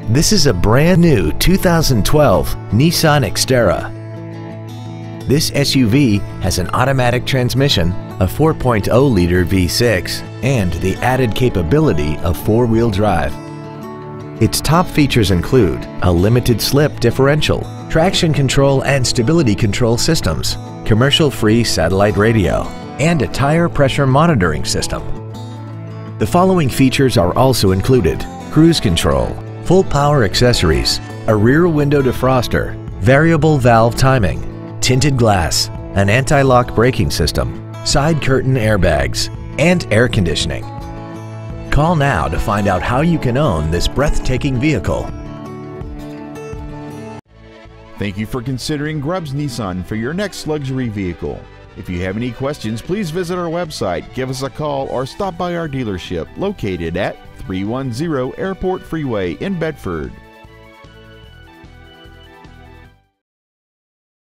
This is a brand new 2012 Nissan Xterra. This SUV has an automatic transmission, a 4.0-liter V6, and the added capability of four-wheel drive. Its top features include a limited slip differential, traction control and stability control systems, commercial-free satellite radio, and a tire pressure monitoring system. The following features are also included: cruise control, full power accessories, a rear window defroster, variable valve timing, tinted glass, an anti-lock braking system, side curtain airbags, and air conditioning. Call now to find out how you can own this breathtaking vehicle. Thank you for considering Grubbs Nissan for your next luxury vehicle. If you have any questions, please visit our website, give us a call, or stop by our dealership located at 310 Airport Freeway in Bedford.